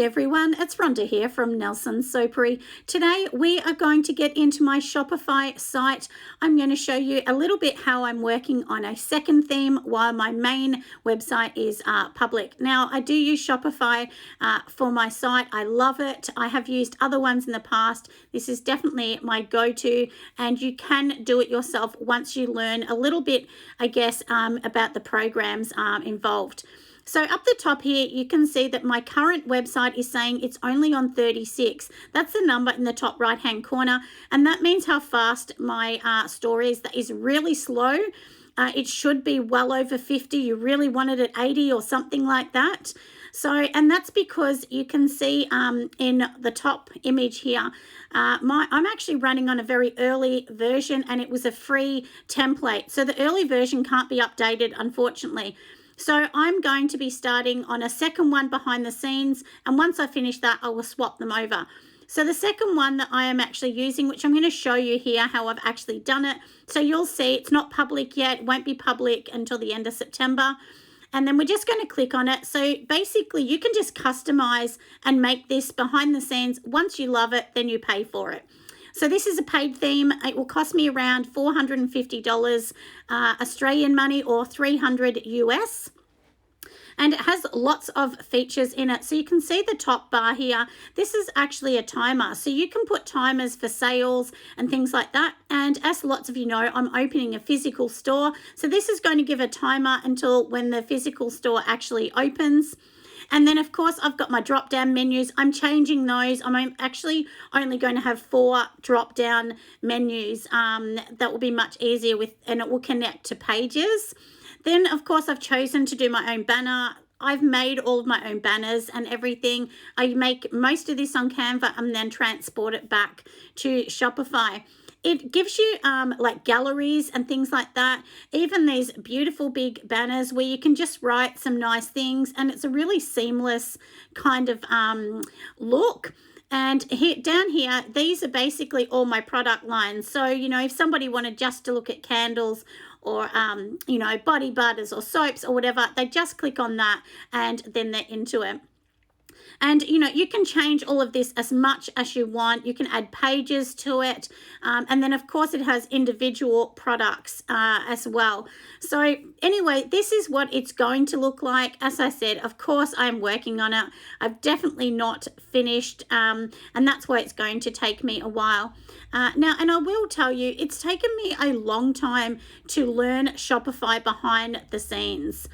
Hi everyone, it's Rhonda here from Nelson Soapery. Today we are going to get into my Shopify site. I'm going to show you a little bit how I'm working on a second theme while my main website is public. Now I do use Shopify for my site. I love it. I have used other ones in the past. This is definitely my go-to, and you can do it yourself once you learn a little bit, I guess, about the programs involved. So up the top here, you can see that my current website is saying it's only on 36. That's the number in the top right-hand corner, and that means how fast my store is. That is really slow. It should be well over 50. You really want it at 80 or something like that. So, and that's because you can see in the top image here, I'm actually running on a very early version, and it was a free template. So the early version can't be updated, unfortunately. So I'm going to be starting on a second one behind the scenes, and once I finish that, I will swap them over. So the second one that I am actually using, which I'm going to show you here how I've actually done it. So you'll see it's not public yet. It won't be public until the end of September. And then we're just going to click on it. So basically you can just customize and make this behind the scenes. Once you love it, then you pay for it. So this is a paid theme. It will cost me around $450 Australian money, or 300 US. And it has lots of features in it. So you can see the top bar here. This is actually a timer. So you can put timers for sales and things like that. And as lots of you know, I'm opening a physical store. So this is going to give a timer until when the physical store actually opens. And then, of course, I've got my drop-down menus. I'm changing those. I'm actually only going to have 4 drop-down menus. That will be much easier with, and it will connect to pages. Then, of course, I've chosen to do my own banner. I've made all of my own banners and everything. I make most of this on Canva and then transport it back to Shopify. It gives you like galleries and things like that, even these beautiful big banners where you can just write some nice things, and it's a really seamless kind of look. And here, down here, these are basically all my product lines. So, you know, if somebody wanted just to look at candles or, you know, body butters or soaps or whatever, they just click on that and then they're into it. And, you know, you can change all of this as much as you want. You can add pages to it. And then, of course, it has individual products as well. So anyway, this is what it's going to look like. As I said, of course, I'm working on it. I've definitely not finished. And that's why it's going to take me a while. Now, and I will tell you, it's taken me a long time to learn Shopify behind the scenes.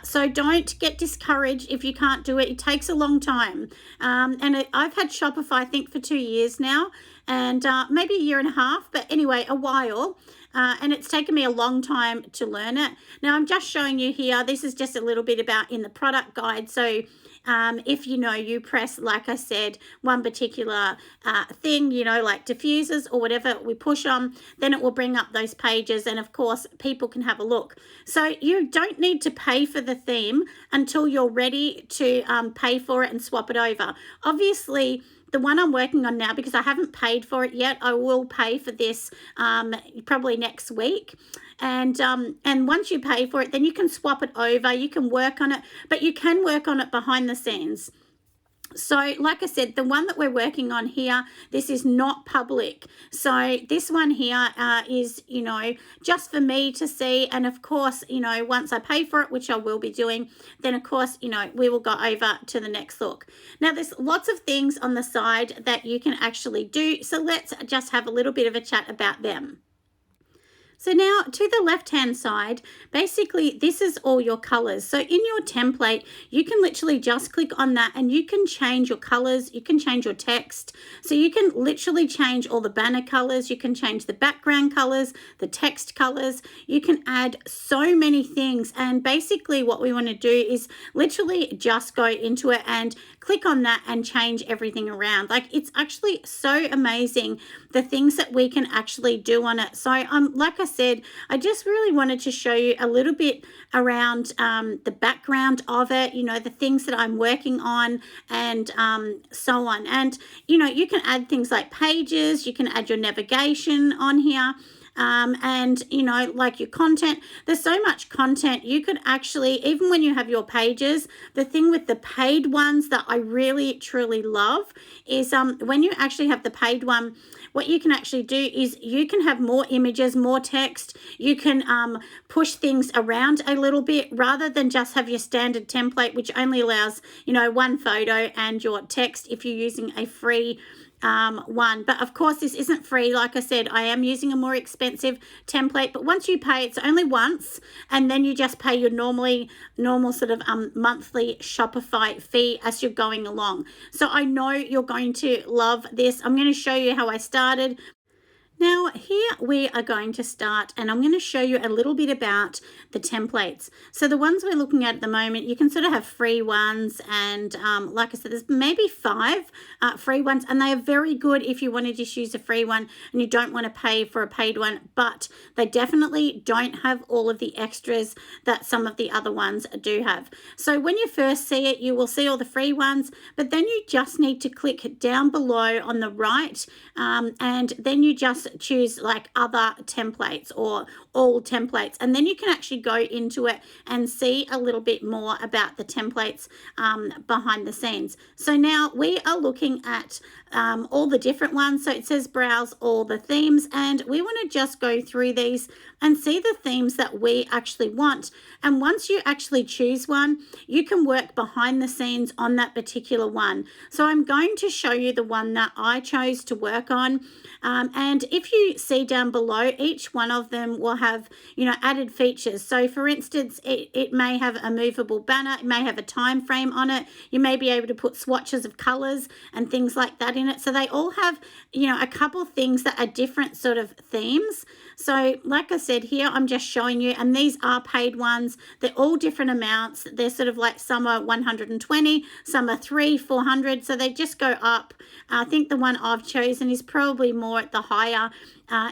So don't get discouraged if you can't do it. It takes a long time. I've had Shopify, I think, for 2 years now, and maybe a year and a half, but anyway, a while. And it's taken me a long time to learn it. Now, I'm just showing you here. This is just a little bit about in the product guide. So if you know, you press, like I said, one particular thing, you know, like diffusers or whatever we push on, then it will bring up those pages, and of course people can have a look. So you don't need to pay for the theme until you're ready to pay for it and swap it over. Obviously, the one I'm working on now, because I haven't paid for it yet, I will pay for this probably next week. And once you pay for it, then you can swap it over. You can work on it, but you can work on it behind the scenes. So like I said, the one that we're working on here, this is not public. So this one here is, you know, just for me to see. And of course, you know, once I pay for it, which I will be doing, then of course, you know, we will go over to the next look. Now, there's lots of things on the side that you can actually do. So let's just have a little bit of a chat about them. So now to the left-hand side, basically this is all your colors. So in your template, you can literally just click on that and you can change your colors, you can change your text. So you can literally change all the banner colors, you can change the background colors, the text colors, you can add so many things. And basically what we want to do is literally just go into it and click on that and change everything around. Like, it's actually so amazing the things that we can actually do on it. So like I said, I just really wanted to show you a little bit around the background of it, you know, the things that I'm working on, and so on. And, you know, you can add things like pages, you can add your navigation on here. and, you know, like your content. There's so much content. You could actually, even when you have your pages, the thing with the paid ones that I really, truly love is when you actually have the paid one, what you can actually do is you can have more images, more text. You can push things around a little bit rather than just have your standard template, which only allows, you know, one photo and your text if you're using a free one. But of course, this isn't free. Like I said, I am using a more expensive template, but once you pay, it's only once, and then you just pay your normal sort of monthly Shopify fee as you're going along. So I know you're going to love this. I'm going to show you how I started. Now here we are going to start, and I'm going to show you a little bit about the templates. So the ones we're looking at the moment, you can sort of have free ones, and like I said, there's maybe 5 free ones, and they are very good if you want to just use a free one and you don't want to pay for a paid one, but they definitely don't have all of the extras that some of the other ones do have. So when you first see it, you will see all the free ones, but then you just need to click down below on the right, and then you just choose like other templates or all templates, and then you can actually go into it and see a little bit more about the templates behind the scenes. So now we are looking at all the different ones. So it says browse all the themes, and we want to just go through these and see the themes that we actually want. And once you actually choose one, you can work behind the scenes on that particular one. So I'm going to show you the one that I chose to work on. And if you see down below, each one of them will have, you know, added features. So for instance, it may have a movable banner, it may have a time frame on it, you may be able to put swatches of colors and things like that in it. So they all have, you know, a couple things that are different sort of themes. So like I said here, I'm just showing you, and these are paid ones. They're all different amounts. They're sort of like, some are 120, some are 400. So they just go up. I think the one I've chosen is probably more at the higher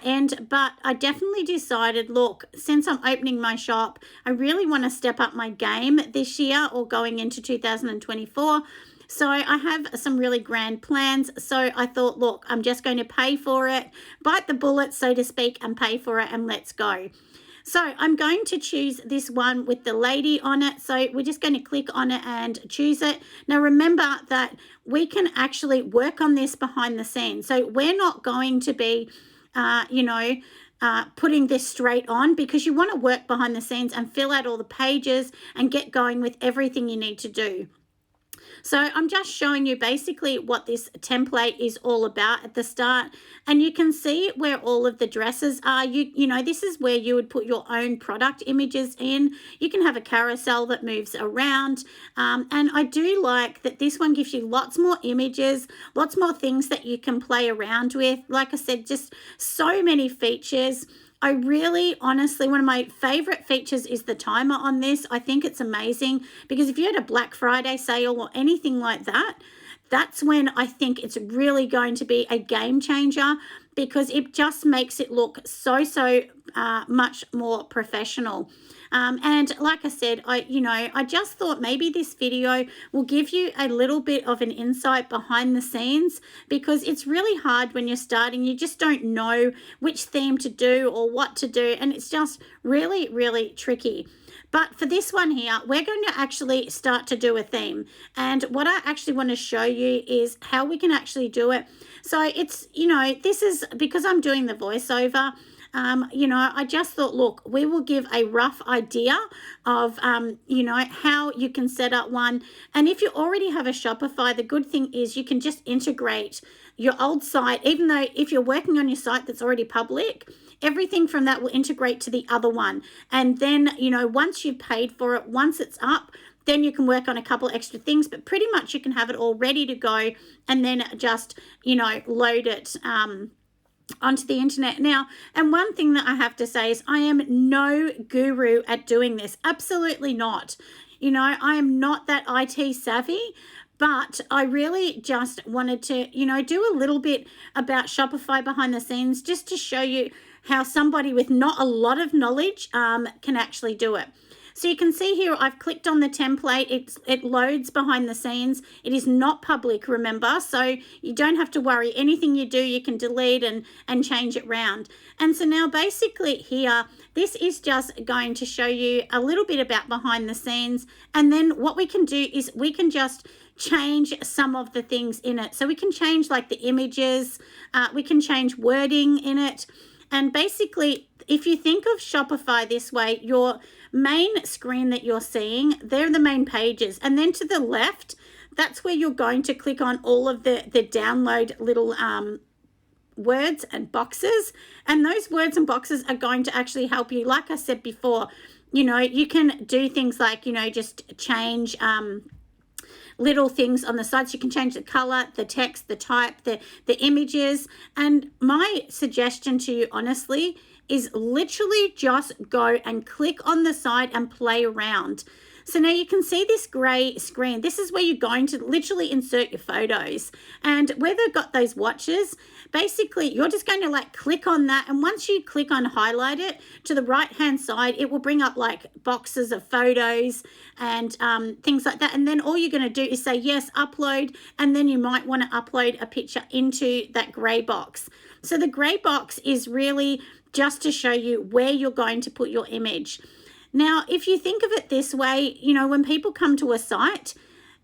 end, but I definitely decided, look, since I'm opening my shop, I really want to step up my game this year or going into 2024. So I have some really grand plans. So I thought, look, I'm just going to pay for it, bite the bullet, so to speak, and pay for it, and let's go. So I'm going to choose this one with the lady on it. So we're just going to click on it and choose it. Now remember that we can actually work on this behind the scenes. So we're not going to be, putting this straight on, because you want to work behind the scenes and fill out all the pages and get going with everything you need to do. So I'm just showing you basically what this template is all about at the start, and you can see where all of the dresses are. You know, this is where you would put your own product images in. You can have a carousel that moves around, and I do like that this one gives you lots more images, lots more things that you can play around with. Like I said, just so many features. I really, honestly, one of my favorite features is the timer on this. I think it's amazing, because if you had a Black Friday sale or anything like that, that's when I think it's really going to be a game changer, because it just makes it look so much more professional. And like I said, I just thought maybe this video will give you a little bit of an insight behind the scenes, because it's really hard when you're starting. You just don't know which theme to do or what to do, and it's just really, really tricky. But for this one here, we're going to actually start to do a theme. And what I actually want to show you is how we can actually do it. So it's, this is because I'm doing the voiceover. I just thought, look, we will give a rough idea of, how you can set up one. And if you already have a Shopify, the good thing is you can just integrate your old site, even though if you're working on your site that's already public, everything from that will integrate to the other one. And then, once you've paid for it, once it's up, then you can work on a couple extra things, but pretty much you can have it all ready to go and then just, load it onto the internet. Now, and one thing that I have to say is I am no guru at doing this. Absolutely not. I am not that IT savvy, but I really just wanted to, do a little bit about Shopify behind the scenes, just to show you how somebody with not a lot of knowledge can actually do it. So you can see here, I've clicked on the template. It loads behind the scenes. It is not public, remember, so you don't have to worry. Anything you do, you can delete and change it around. And so now basically here, this is just going to show you a little bit about behind the scenes. And then what we can do is we can just change some of the things in it. So we can change like the images, we can change wording in it. And basically, if you think of Shopify this way, your main screen that you're seeing, they're the main pages. And then to the left, that's where you're going to click on all of the download little words and boxes. And those words and boxes are going to actually help you. Like I said before, you know, you can do things like, you know, just change little things on the sides. You can change the color, the text, the type, the images. And my suggestion to you, honestly, is literally just go and click on the side and play around. So now you can see this gray screen. This is where you're going to literally insert your photos. And where they've got those watches, basically you're just going to like click on that. And once you click on highlight it to the right hand side, it will bring up like boxes of photos and things like that. And then all you're going to do is say, yes, upload. And then you might want to upload a picture into that gray box. So the gray box is really just to show you where you're going to put your image. Now, if you think of it this way, you know, when people come to a site,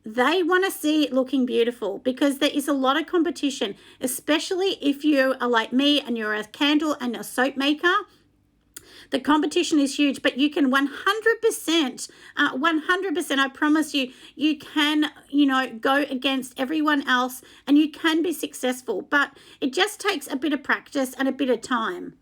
they want to see it looking beautiful because there is a lot of competition, especially if you are like me and you're a candle and a soap maker. The competition is huge, but you can 100%, I promise you, you can, you know, go against everyone else and you can be successful, but it just takes a bit of practice and a bit of time.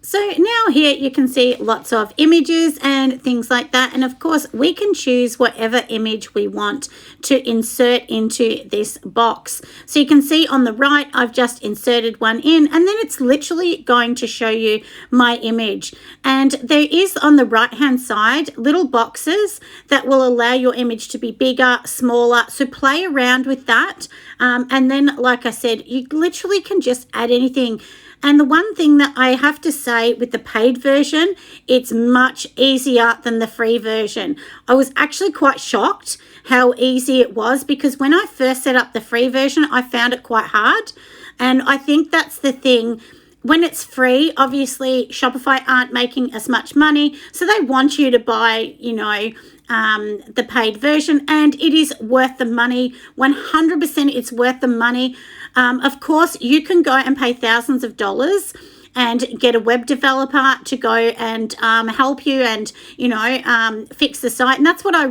So now here you can see lots of images and things like that. And of course, we can choose whatever image we want to insert into this box. So you can see on the right, I've just inserted one in, and then it's literally going to show you my image. And there is on the right-hand side, little boxes that will allow your image to be bigger, smaller. So play around with that. And then, like I said, you literally can just add anything. And the one thing that I have to say with the paid version, it's much easier than the free version. I was actually quite shocked how easy it was because when I first set up the free version, I found it quite hard. And I think that's the thing. When it's free, obviously Shopify aren't making as much money. So they want you to buy, you know, the paid version, and it is worth the money. 100% it's worth the money. Of course, you can go and pay thousands of dollars and get a web developer to go and help you and, you know, fix the site. And that's what I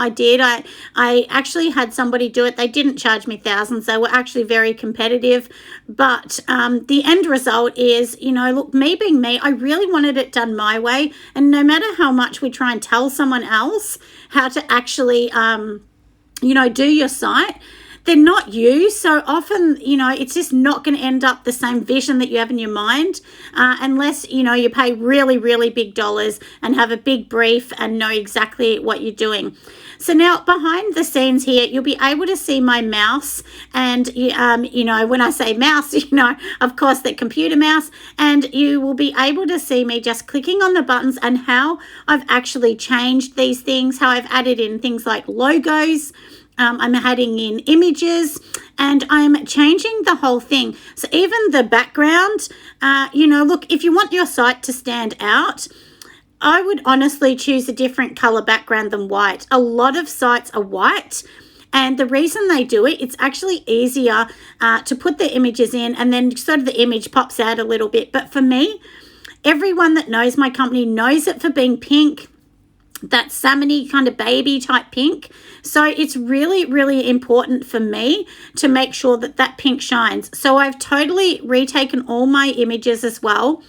did. I actually had somebody do it. They didn't charge me thousands. They were actually very competitive. But the end result is, you know, look, me being me, I really wanted it done my way. And no matter how much we try and tell someone else how to actually, you know, do your site, they're not you. So often, you know, it's just not going to end up the same vision that you have in your mind unless, you know, you pay really, really big dollars and have a big brief and know exactly what you're doing. So now behind the scenes here, you'll be able to see my mouse. And, you know, when I say mouse, you know, of course, the computer mouse. And you will be able to see me just clicking on the buttons and how I've actually changed these things, how I've added in things like logos. I'm adding in images and I'm changing the whole thing. So even the background, you know, look, if you want your site to stand out, I would honestly choose a different color background than white. A lot of sites are white. And the reason they do it, it's actually easier to put the images in and then sort of the image pops out a little bit. But for me, everyone that knows my company knows it for being pink, that salmony kind of baby type pink. So it's really, really important for me to make sure that that pink shines. So I've totally retaken all my images as well.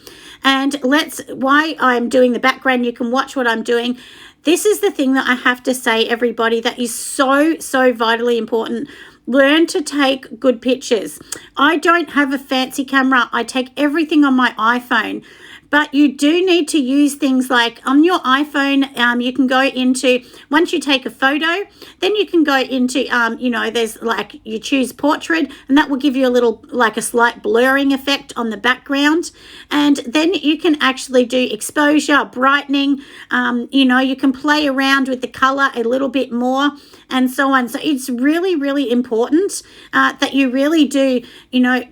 And why I'm doing the background, you can watch what I'm doing. This is the thing that I have to say, everybody, that is so, so vitally important. Learn to take good pictures. I don't have a fancy camera. I take everything on my iPhone. But you do need to use things like on your iPhone, you can go into, once you take a photo, then you can go into, there's like, you choose portrait, and that will give you a little, like a slight blurring effect on the background. And then you can actually do exposure, brightening, you can play around with the color a little bit more and so on. So it's really, really important that you really do,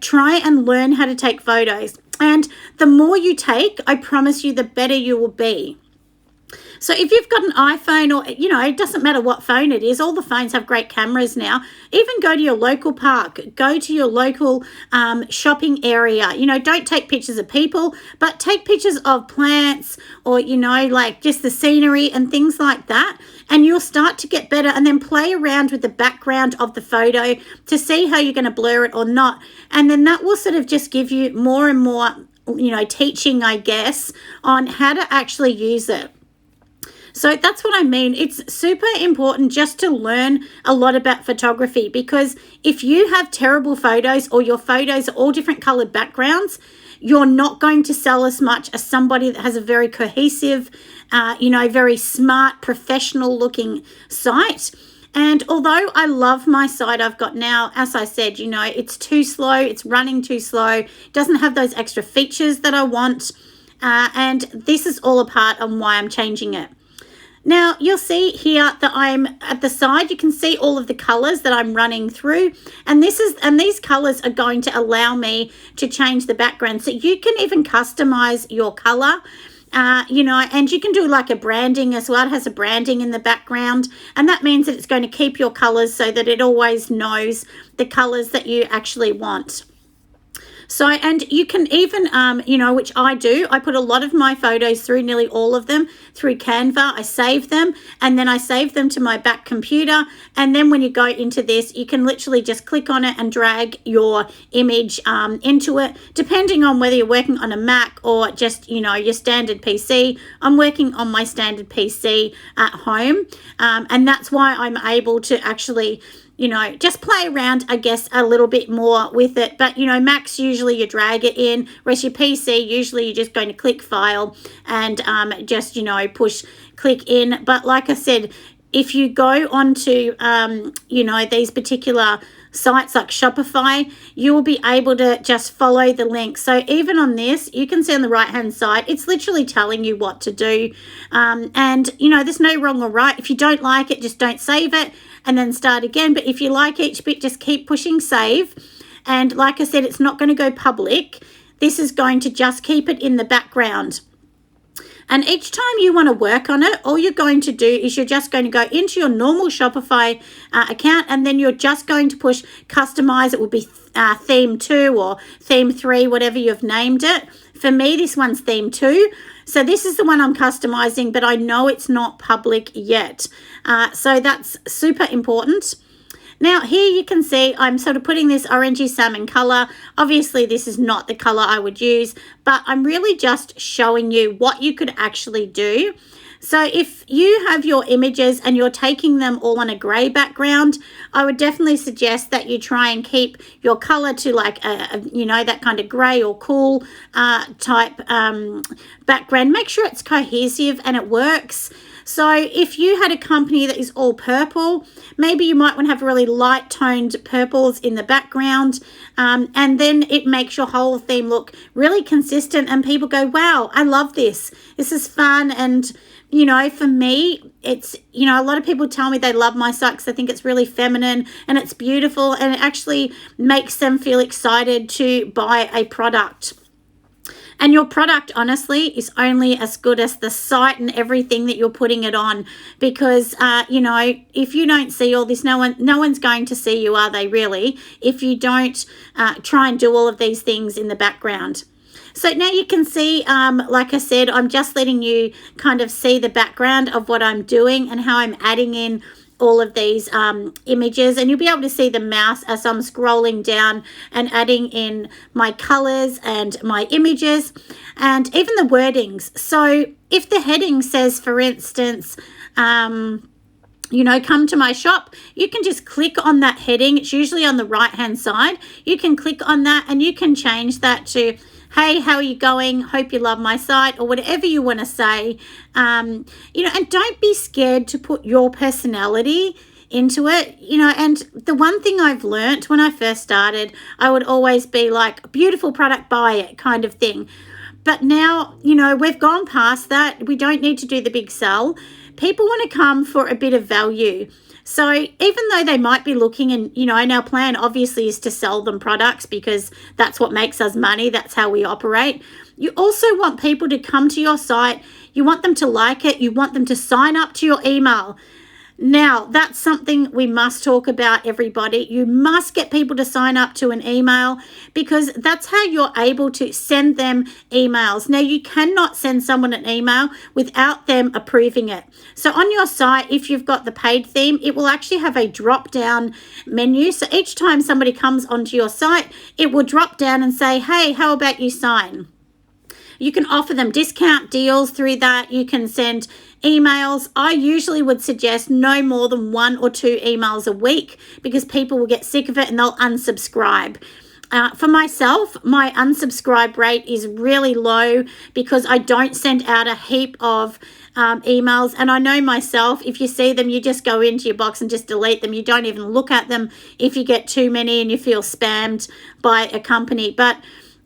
try and learn how to take photos. And the more you take, I promise you, the better you will be. So if you've got an iPhone or, it doesn't matter what phone it is, all the phones have great cameras now. Even go to your local park, go to your local shopping area. Don't take pictures of people, but take pictures of plants or, like just the scenery and things like that. And you'll start to get better, and then play around with the background of the photo to see how you're going to blur it or not. And then that will sort of just give you more and more, teaching, I guess, on how to actually use it. So that's what I mean. It's super important just to learn a lot about photography, because if you have terrible photos or your photos are all different colored backgrounds, you're not going to sell as much as somebody that has a very cohesive, very smart, professional looking site. And although I love my site I've got now, as I said, it's too slow, it's running too slow, doesn't have those extra features that I want. And this is all a part of why I'm changing it. Now, you'll see here that I'm at the side, you can see all of the colors that I'm running through. And these colors are going to allow me to change the background. So you can even customize your color, and you can do like a branding as well. It has a branding in the background. And that means that it's going to keep your colors so that it always knows the colors that you actually want. So, and you can even, which I do, I put a lot of my photos through, nearly all of them, through Canva. I save them, and then I save them to my back computer. And then when you go into this, you can literally just click on it and drag your image into it, depending on whether you're working on a Mac or just, your standard PC. I'm working on my standard PC at home, and that's why I'm able to actually just play around, I guess, a little bit more with it. But, Macs, usually you drag it in, whereas your PC, usually you're just going to click file and just, click in. But like I said, if you go onto, these particular sites like Shopify, you will be able to just follow the link. So even on this, you can see on the right hand side, it's literally telling you what to do. And there's no wrong or right. If you don't like it, just don't save it and then start again. But if you like each bit, just keep pushing save. And like I said, it's not going to go public. This is going to just keep it in the background. And each time you want to work on it, all you're going to do is you're just going to go into your normal Shopify account, and then you're just going to push customize. It would be theme 2 or theme 3, whatever you've named it. For me, this one's theme 2. So this is the one I'm customizing, but I know it's not public yet. So that's super important. Now here you can see I'm sort of putting this orangey salmon color. Obviously this is not the color I would use, but I'm really just showing you what you could actually do. So if you have your images and you're taking them all on a gray background, I would definitely suggest that you try and keep your color to like that kind of gray or cool type background. Make sure it's cohesive and it works. So if you had a company that is all purple, maybe you might want to have really light toned purples in the background, and then it makes your whole theme look really consistent and people go, wow, I love this. This is fun. And for me, it's, a lot of people tell me they love my site because they think it's really feminine and it's beautiful, and it actually makes them feel excited to buy a product. And your product, honestly, is only as good as the site and everything that you're putting it on. Because, if you don't see all this, no one's going to see you, are they really? If you don't try and do all of these things in the background. So now you can see, like I said, I'm just letting you kind of see the background of what I'm doing and how I'm adding in all of these images, and you'll be able to see the mouse as I'm scrolling down and adding in my colors and my images and even the wordings. So if the heading says, for instance, come to my shop, you can just click on that heading. It's usually on the right hand side. You can click on that and you can change that to hey, how are you going? Hope you love my site, or whatever you want to say. And don't be scared to put your personality into it, and the one thing I've learnt when I first started, I would always be like, beautiful product, buy it kind of thing. But now, we've gone past that. We don't need to do the big sell. People want to come for a bit of value. So even though they might be looking, and our plan obviously is to sell them products because that's what makes us money. That's how we operate. You also want people to come to your site. You want them to like it. You want them to sign up to your email. Now, that's something we must talk about, everybody. You must get people to sign up to an email because that's how you're able to send them emails. Now, you cannot send someone an email without them approving it. So on your site, if you've got the paid theme, it will actually have a drop-down menu. So each time somebody comes onto your site, it will drop down and say, hey, how about you sign? You can offer them discount deals through that. You can send emails. I usually would suggest no more than 1 or 2 emails a week because people will get sick of it and they'll unsubscribe. For myself, my unsubscribe rate is really low because I don't send out a heap of emails. And I know myself, if you see them, you just go into your box and just delete them. You don't even look at them if you get too many and you feel spammed by a company. But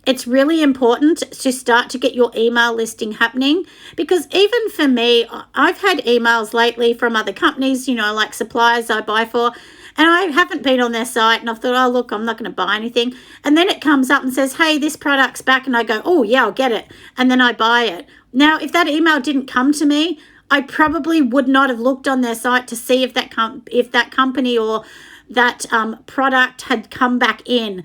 it's really important to start to get your email listing happening because even for me, I've had emails lately from other companies, like suppliers I buy for, and I haven't been on their site and I've thought, oh, look, I'm not going to buy anything. And then it comes up and says, hey, this product's back. And I go, oh, yeah, I'll get it. And then I buy it. Now, if that email didn't come to me, I probably would not have looked on their site to see if that company or that product had come back in.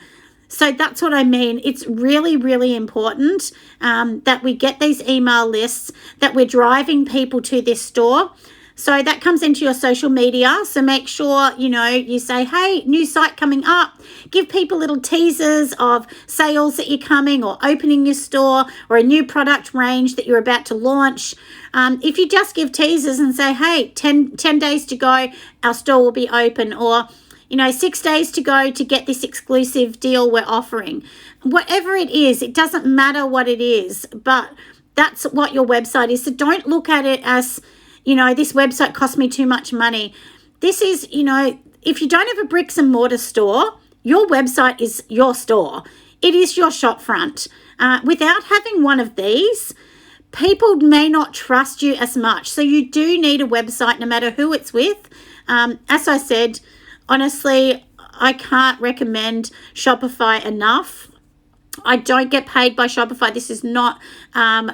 So that's what I mean. It's really, really important that we get these email lists, that we're driving people to this store. So that comes into your social media. So make sure, you say, hey, new site coming up. Give people little teasers of sales that you're coming or opening your store or a new product range that you're about to launch. If you just give teasers and say, hey, 10 days to go, our store will be open, or 6 days to go to get this exclusive deal we're offering. Whatever it is, it doesn't matter what it is, but that's what your website is. So don't look at it as, this website cost me too much money. This is, if you don't have a bricks and mortar store, your website is your store. It is your shop front. Without having one of these, people may not trust you as much. So you do need a website no matter who it's with. As I said, honestly, I can't recommend Shopify enough. I don't get paid by Shopify. This is not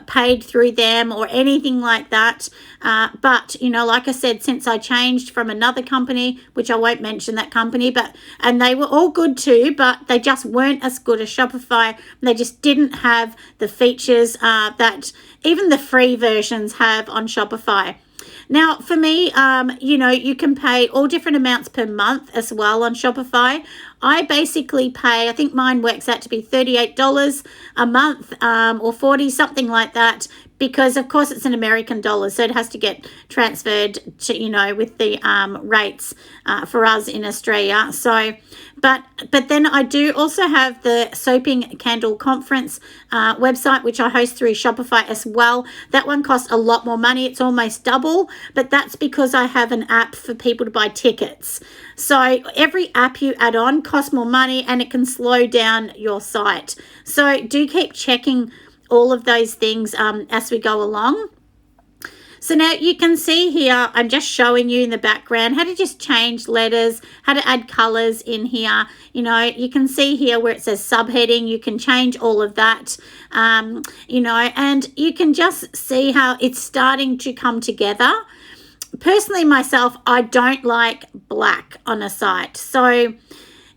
paid through them or anything like that. But, like I said, since I changed from another company, which I won't mention that company, and they were all good too, but they just weren't as good as Shopify. They just didn't have the features that even the free versions have on Shopify. Now, for me, you can pay all different amounts per month as well on Shopify. I basically pay, I think mine works out to be $38 a month or $40, something like that, because, of course, it's an American dollar, so it has to get transferred to, with the rates for us in Australia. So, but then I do also have the Soaping Candle Conference website, which I host through Shopify as well. That one costs a lot more money. It's almost double, but that's because I have an app for people to buy tickets. So every app you add on costs more money and it can slow down your site. So do keep checking all of those things as we go along. So now you can see here, I'm just showing you in the background how to just change letters, how to add colors in here. You can see here where it says subheading, you can change all of that, and you can just see how it's starting to come together. Personally, myself, I don't like black on a site. So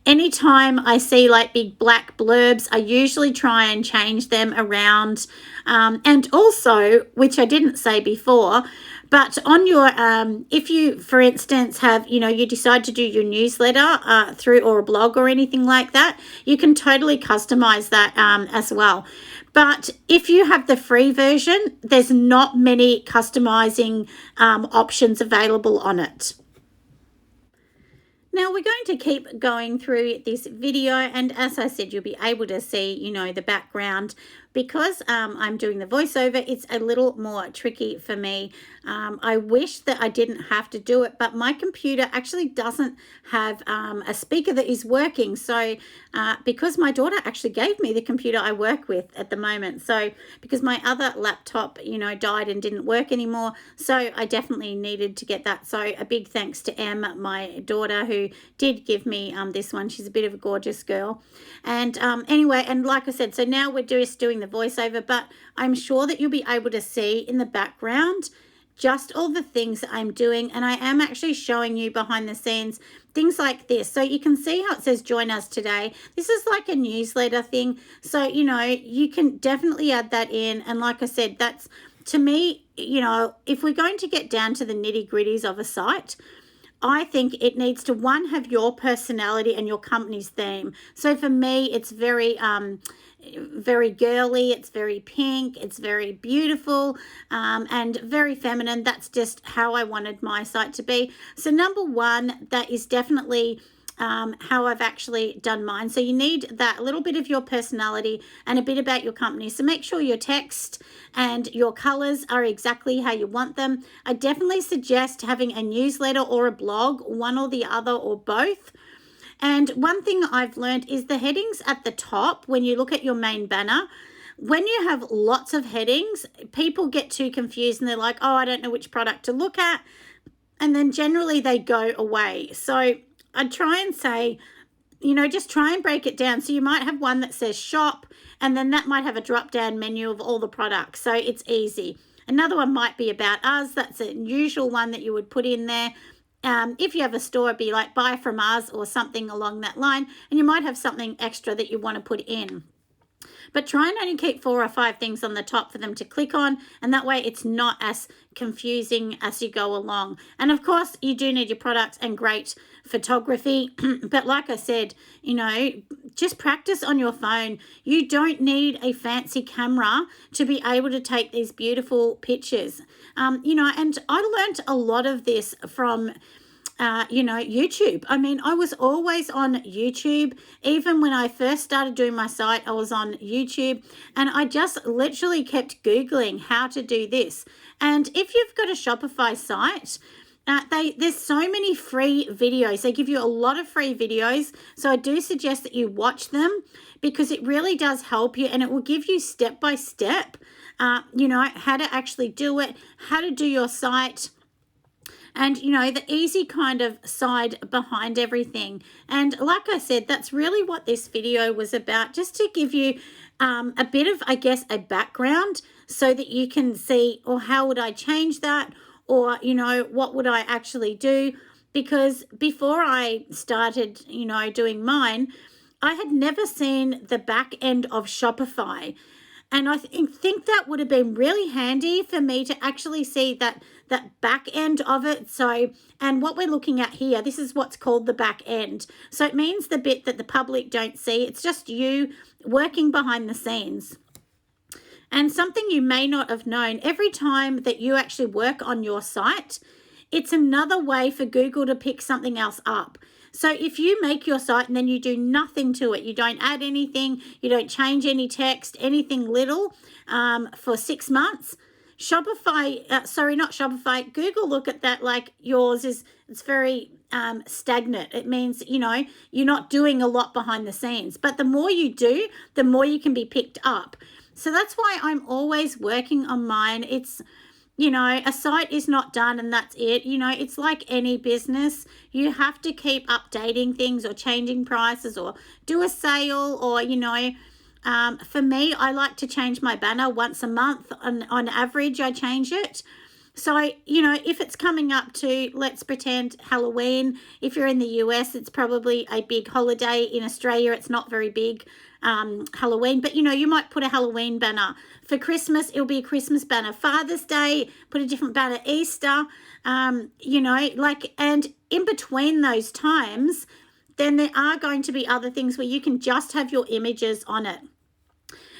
anytime I see like big black blurbs, I usually try and change them around. And also, which I didn't say before, but on your, if you, for instance, have, you decide to do your newsletter through or a blog or anything like that, you can totally customize that as well. But if you have the free version, there's not many customizing options available on it. Now we're going to keep going through this video, and as I said, you'll be able to see, the background. because I'm doing the voiceover, it's a little more tricky for me. I wish that I didn't have to do it, but my computer actually doesn't have a speaker that is working. So because my daughter actually gave me the computer I work with at the moment. So because my other laptop, died and didn't work anymore. So I definitely needed to get that. So a big thanks to Em, my daughter, who did give me this one. She's a bit of a gorgeous girl. And anyway, and like I said, so now we're just doing the voiceover, but I'm sure that you'll be able to see in the background just all the things that I'm doing. And I am actually showing you behind the scenes things like this. So you can see how it says join us today. This is like a newsletter thing. So, you can definitely add that in. And like I said, that's, to me, if we're going to get down to the nitty gritties of a site, I think it needs to, one, have your personality and your company's theme. So for me, it's very girly, it's very pink, it's very beautiful, and very feminine. That's just how I wanted my site to be. So number one, that is definitely how I've actually done mine. So you need that little bit of your personality and a bit about your company. So make sure your text and your colors are exactly how you want them. I definitely suggest having a newsletter or a blog, one or the other or both. And one thing I've learned is the headings at the top, when you look at your main banner, when you have lots of headings, people get too confused and they're like, oh, I don't know which product to look at. And then generally they go away. So I'd try and say, just try and break it down. So you might have one that says shop, and then that might have a drop-down menu of all the products. So it's easy. Another one might be about us. That's a usual one that you would put in there. If you have a store, it'd be like buy from us or something along that line. And you might have something extra that you want to put in. But try and only keep 4 or 5 things on the top for them to click on, and that way it's not as confusing as you go along. And of course, you do need your products and great photography. But like I said, just practice on your phone. You don't need a fancy camera to be able to take these beautiful pictures. And I learned a lot of this from YouTube. I mean, I was always on YouTube. Even when I first started doing my site, I was on YouTube, and I just literally kept Googling how to do this. And if you've got a Shopify site, there's so many free videos. They give you a lot of free videos. So I do suggest that you watch them, because it really does help you, and it will give you step by step, how to actually do it, how to do your site, and, the easy kind of side behind everything. And like I said, that's really what this video was about, just to give you a bit of, I guess, a background so that you can see, or how would I change that? Or, what would I actually do? Because before I started, doing mine, I had never seen the back end of Shopify. And I think that would have been really handy for me to actually see that back end of it. So, and what we're looking at here, this is what's called the back end. So it means the bit that the public don't see. It's just you working behind the scenes. And something you may not have known, every time that you actually work on your site, it's another way for Google to pick something else up. So if you make your site and then you do nothing to it, you don't add anything, you don't change any text, anything little, for 6 months, not Shopify, Google look at that like yours it's very stagnant. It means, you're not doing a lot behind the scenes. But the more you do, the more you can be picked up. So that's why I'm always working on mine. It's, a site is not done and that's it. It's like any business. You have to keep updating things or changing prices or do a sale or, for me, I like to change my banner once a month. On average, I change it. So, if it's coming up to, let's pretend Halloween, if you're in the US, it's probably a big holiday. In Australia, it's not very big, Halloween. But, you might put a Halloween banner. For Christmas, it'll be a Christmas banner. Father's Day, put a different banner. Easter, and in between those times, then there are going to be other things where you can just have your images on it.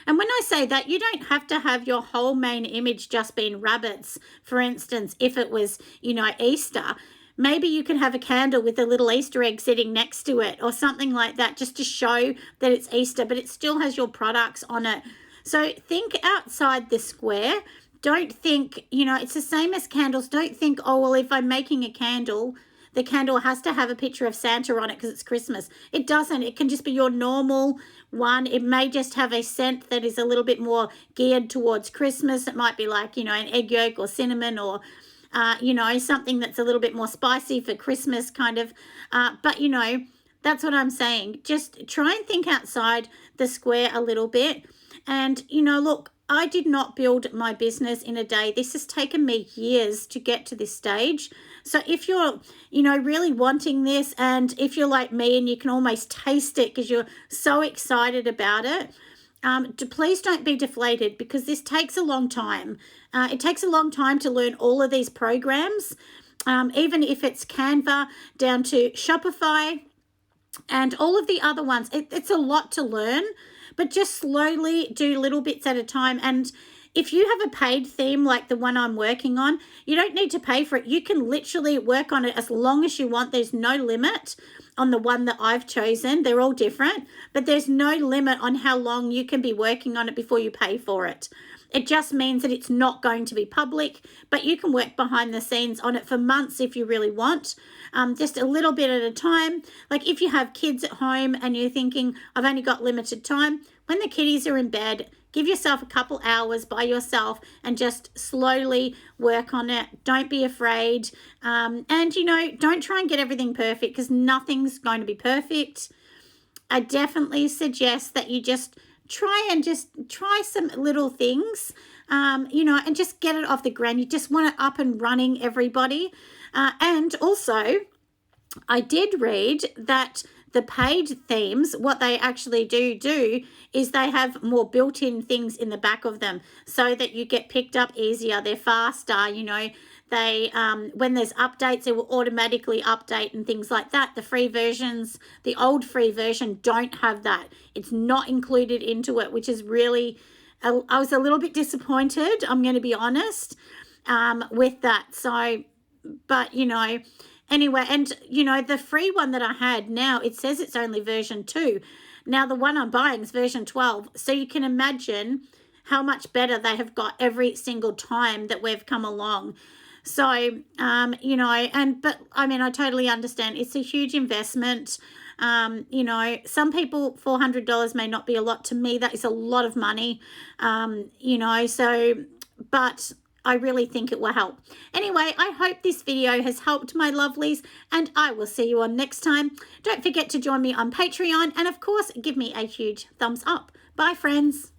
And when I say that, you don't have to have your whole main image just being rabbits. For instance, if it was, Easter, maybe you can have a candle with a little Easter egg sitting next to it or something like that, just to show that it's Easter, but it still has your products on it. So think outside the square. Don't think, it's the same as candles. Don't think, oh, well, if I'm making a candle, the candle has to have a picture of Santa on it because it's Christmas. It doesn't. It can just be your normal one. It may just have a scent that is a little bit more geared towards Christmas. It might be like, an egg yolk or cinnamon or, something that's a little bit more spicy for Christmas kind of. But, that's what I'm saying. Just try and think outside the square a little bit. And, look, I did not build my business in a day. This has taken me years to get to this stage. So if you're, really wanting this, and if you're like me and you can almost taste it because you're so excited about it, please don't be deflated, because this takes a long time. It takes a long time to learn all of these programs, even if it's Canva down to Shopify and all of the other ones. It's a lot to learn, but just slowly do little bits at a time. And if you have a paid theme like the one I'm working on, you don't need to pay for it. You can literally work on it as long as you want. There's no limit on the one that I've chosen. They're all different, but there's no limit on how long you can be working on it before you pay for it. It just means that it's not going to be public, but you can work behind the scenes on it for months if you really want, just a little bit at a time. Like if you have kids at home and you're thinking, I've only got limited time, when the kiddies are in bed, give yourself a couple hours by yourself and just slowly work on it. Don't be afraid. And, don't try and get everything perfect, because nothing's going to be perfect. I definitely suggest that you just try some little things, and just get it off the ground. You just want it up and running, everybody. And also, I did read that the paid themes, what they actually do is they have more built-in things in the back of them so that you get picked up easier. They're faster, They, when there's updates, it will automatically update and things like that. The free versions, the old free version don't have that. It's not included into it, which is really, I was a little bit disappointed, I'm going to be honest, with that. So, but, anyway, and, the free one that I had now, it says it's only version 2. Now, the one I'm buying is version 12. So you can imagine how much better they have got every single time that we've come along. So, but I mean, I totally understand. It's a huge investment. Some people, $400 may not be a lot. To me, that is a lot of money, but I really think it will help. Anyway, I hope this video has helped, my lovelies, and I will see you on next time. Don't forget to join me on Patreon, and of course, give me a huge thumbs up. Bye, friends.